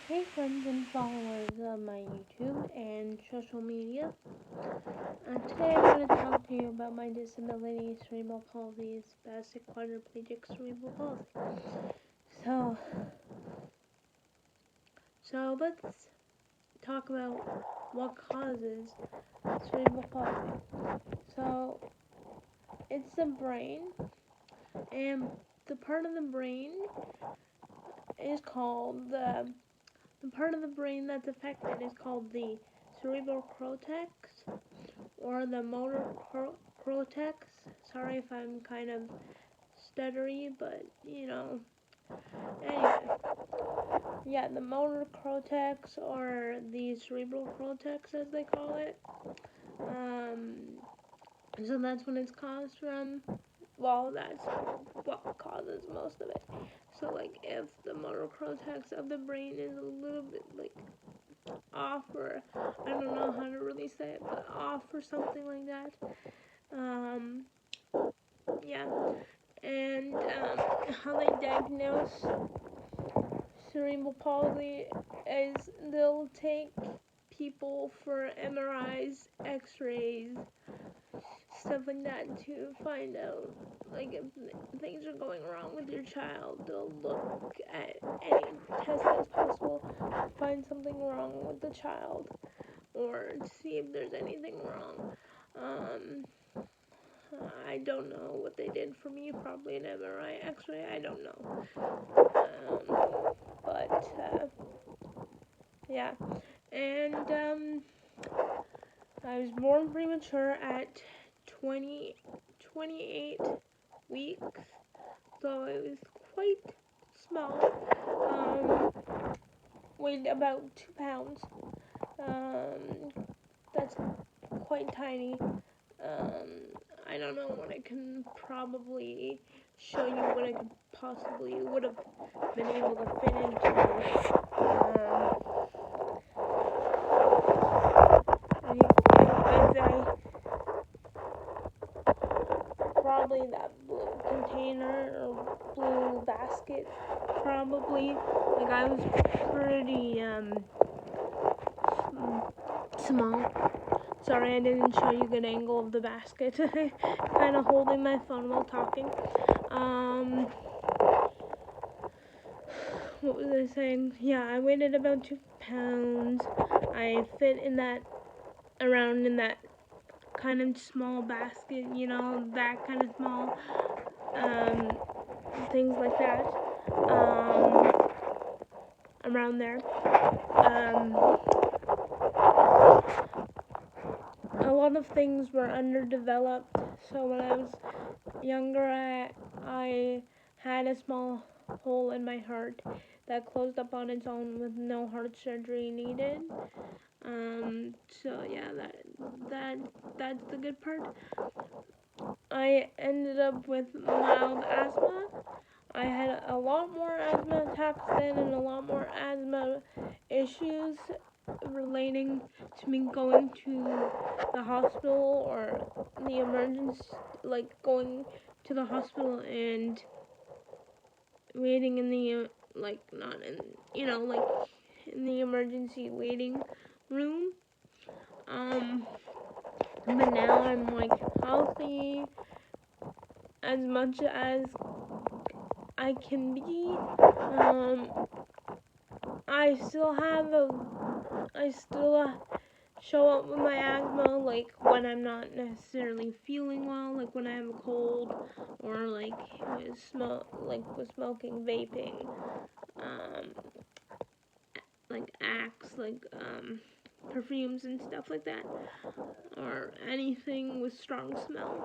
Hey friends and followers of my YouTube and social media. Today I'm going to talk to you about my disability, cerebral palsy, spastic quadriplegic cerebral palsy. So let's talk about what causes cerebral palsy. So it's the brain, and the part of the brain is called the part of the brain that's affected is called the cerebral cortex or the motor cortex. Sorry if I'm kind of stuttery, but Anyway, yeah, the motor cortex or the cerebral cortex, as they call it. So that's what it's caused from. Well, that's what causes most of it. So, like, if the motor cortex of the brain is a little bit, like, off, or I don't know how to really say it, but off or something like that. Yeah. And how they diagnose cerebral palsy is they'll take people for MRIs, X-rays, stuff like that to find out, like, if things are going wrong with your child. They'll look at any test that's possible, find something wrong with the child, or see if there's anything wrong. I don't know what they did for me, probably an MRI, X-ray, I don't know. Yeah. And, I was born premature at 28 weeks, so it was quite small. Weighed about 2 pounds. That's quite tiny. I don't know what I can probably show you what I could possibly would have been able to fit into. I'd say probably that blue container or blue basket, probably. Like, I was pretty small. Sorry, I didn't show you a good angle of the basket. Kind of holding my phone while talking. What was I saying? Yeah, I weighed about 2 pounds. I fit in that, around in that kind of small basket, that kind of small, things like that, around there. A lot of things were underdeveloped, so when I was younger, I had a small hole in my heart that closed up on its own with no heart surgery needed. So yeah, that's the good part. I ended up with mild asthma. I had a lot more asthma attacks then and a lot more asthma issues relating to me going to the hospital or the emergency, like going to the hospital and waiting in the, not in, in the emergency waiting room. But now I'm, healthy as much as I can be. I still show up with my asthma, like, when I'm not necessarily feeling well, like when I have a cold, or with smoking, vaping, like Axe, perfumes and stuff like that, or anything with strong smell.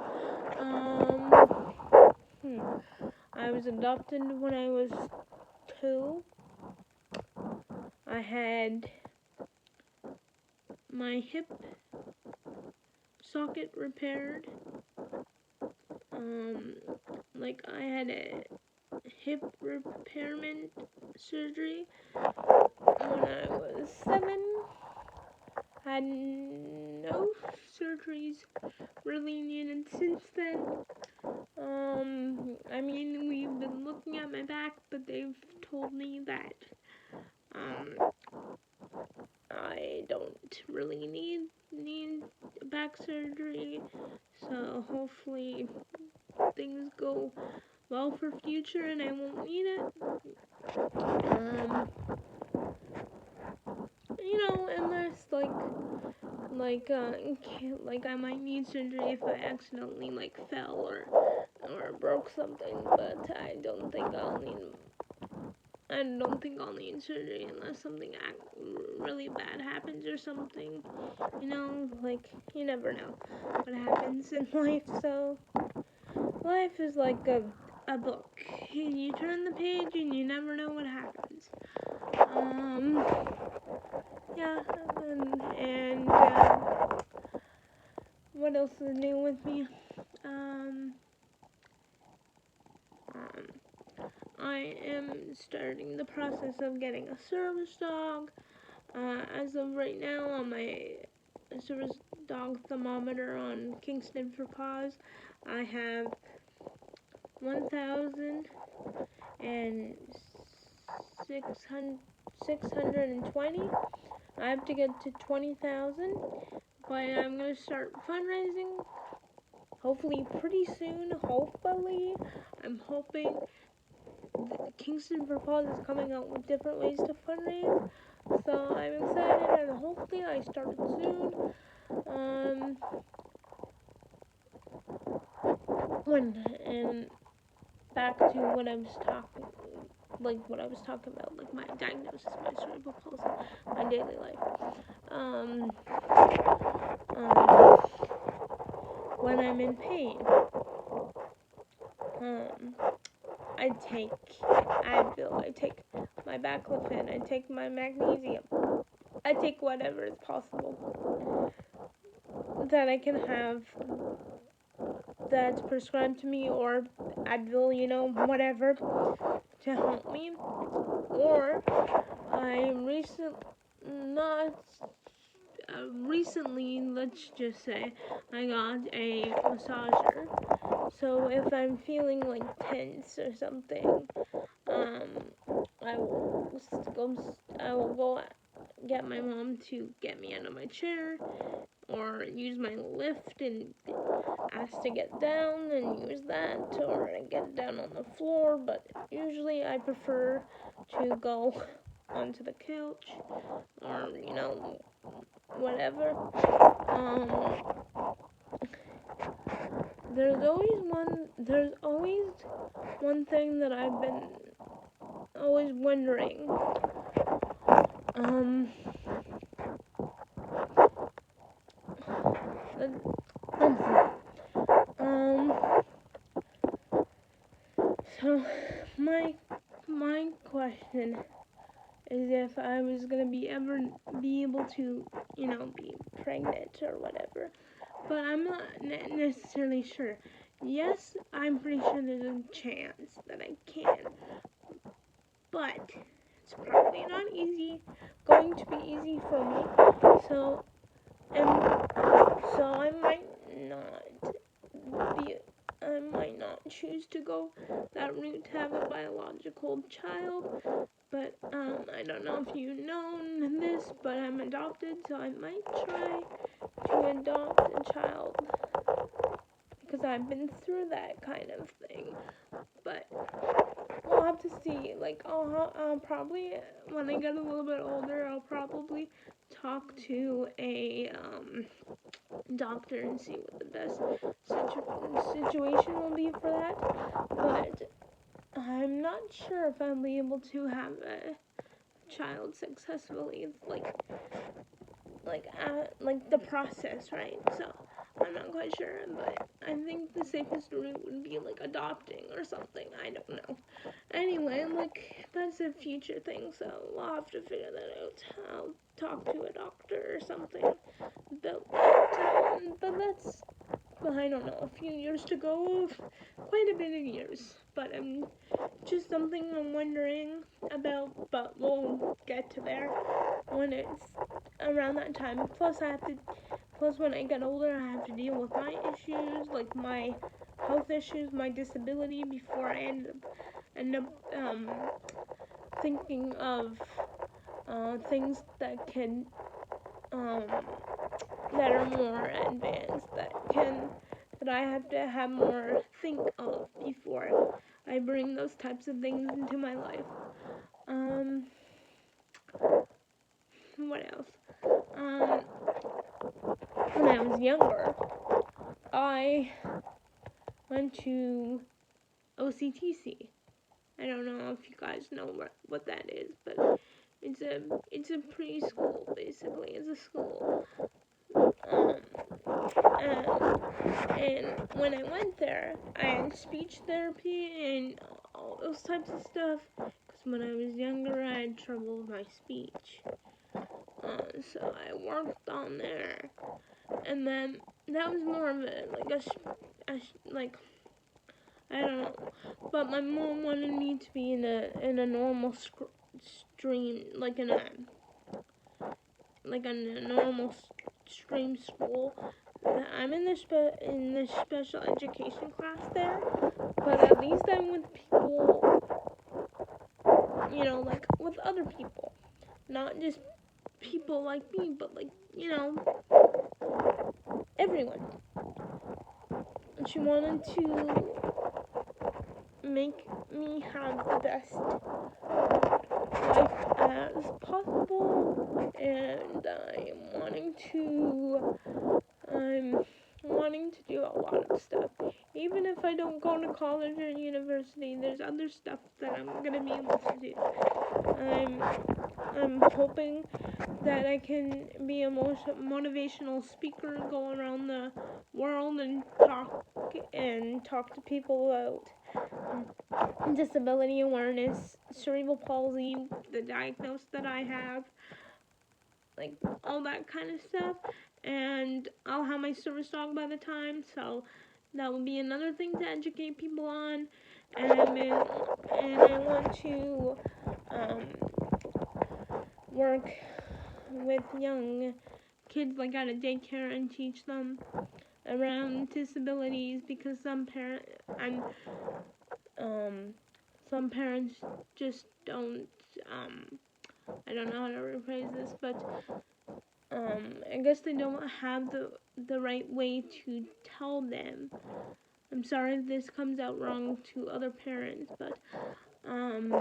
I was adopted when I was 2. I had my hip socket repaired. I had a hip repairment surgery when I was 7. Had no surgeries really needed since then. We've been looking at my back, but they've told me that really need back surgery, so hopefully things go well for future and I won't need it. Unless like I might need surgery if I accidentally fell or broke something, but I don't think I'll need surgery unless something really bad happens or something. You never know what happens in life. So life is like a book. You turn the page and you never know what happens. Yeah, and what else is new with me? I am starting the process of getting a service dog. As of right now, on my service dog thermometer on Kingston for Paws, I have 1,620. I have to get to 20,000, but I'm going to start fundraising hopefully pretty soon. I'm hoping Kingston for Paws is coming out with different ways to fundraise, so I'm excited and hopefully I start it soon. And back to what I was talking about, like my diagnosis, my cerebral palsy, my daily life. When I'm in pain, I take Advil, I take my baclofen, I take my magnesium, I take whatever is possible that I can have that's prescribed to me, or Advil, whatever, to help me. Or I recently, let's just say, I got a massager. So if I'm feeling like tense or something, I will go get my mom to get me out of my chair, or use my lift and ask to get down and use that, or get down on the floor, but usually I prefer to go onto the couch, or, whatever. There's always one thing that I've been always wondering. So my question is if I was gonna be able to, be pregnant or whatever. But I'm not necessarily sure. Yes, I'm pretty sure there's a chance that I can, but it's probably not going to be easy for me. So I might not choose to go that route to have a biological child. But I don't know if you know this, but I'm adopted, so I might try to adopt a child, because I've been through that kind of thing. But we'll have to see. I'll probably, when I get a little bit older, I'll probably talk to a doctor and see what the best situation will be for that. But I'm not sure if I'll be able to have a child successfully. It's like the process, right? So I'm not quite sure, but I think the safest route would be adopting or something. I don't know. Anyway, that's a future thing, so we'll have to figure that out. I'll talk to a doctor or something about that. But that's, I don't know, a few years to go, quite a bit of years. But just something I'm wondering about, but we'll get to there when it's around that time. Plus when I get older, I have to deal with my issues, like my health issues, my disability, before I end up thinking of things that can um, that are more advanced that I have to have more think of before I bring those types of things into my life. What else? When I was younger, I went to OCTC. I don't know if you guys know what that is, but it's a preschool, basically. It's a school. And when I went there, I had speech therapy and all those types of stuff. Because when I was younger, I had trouble with my speech. So I worked on there. And then that was more of like I don't know. But my mom wanted me to be in a normal stream, like in a normal stream school. I'm in this special education class there, but at least I'm with people, like with other people, not just people like me, but like everyone. And she wanted to make me have the best life as possible, and I'm wanting to do a lot of stuff. Even if I don't go to college or university, there's other stuff that I'm gonna be able to do. I'm hoping that I can be a motivational speaker, go around the world and talk to people about disability awareness, cerebral palsy, the diagnosis that I have, like all that kind of stuff. And I'll have my service dog by the time, so that will be another thing to educate people on. And I want to work with young kids like at a daycare and teach them around disabilities, because some parents just don't I don't know how to rephrase this, but I guess they don't have the right way to tell them. I'm sorry if this comes out wrong to other parents, but I'm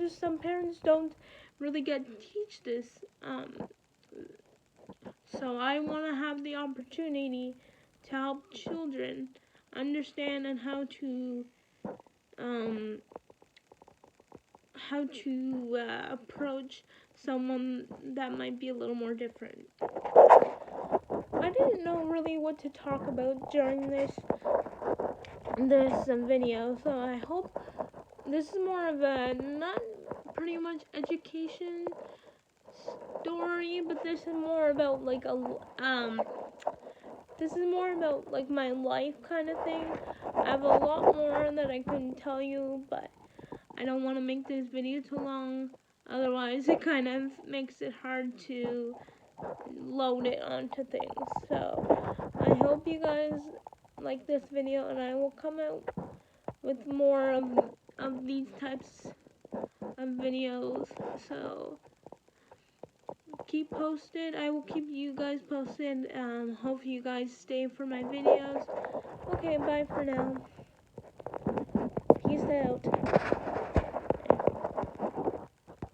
just some parents don't really get to teach this. So I want to have the opportunity to help children understand and how to approach someone that might be a little more different. I didn't know really what to talk about during this video, so I hope this is more of a not pretty much education story, but this is more about like my life kind of thing. I have a lot more that I can tell you, but I don't want to make this video too long, otherwise it kind of makes it hard to load it onto things. So I hope you guys like this video, and I will come out with more of these types of videos. So keep posted. I will keep you guys posted. Hope you guys stay for my videos. Okay, bye for now. Peace out.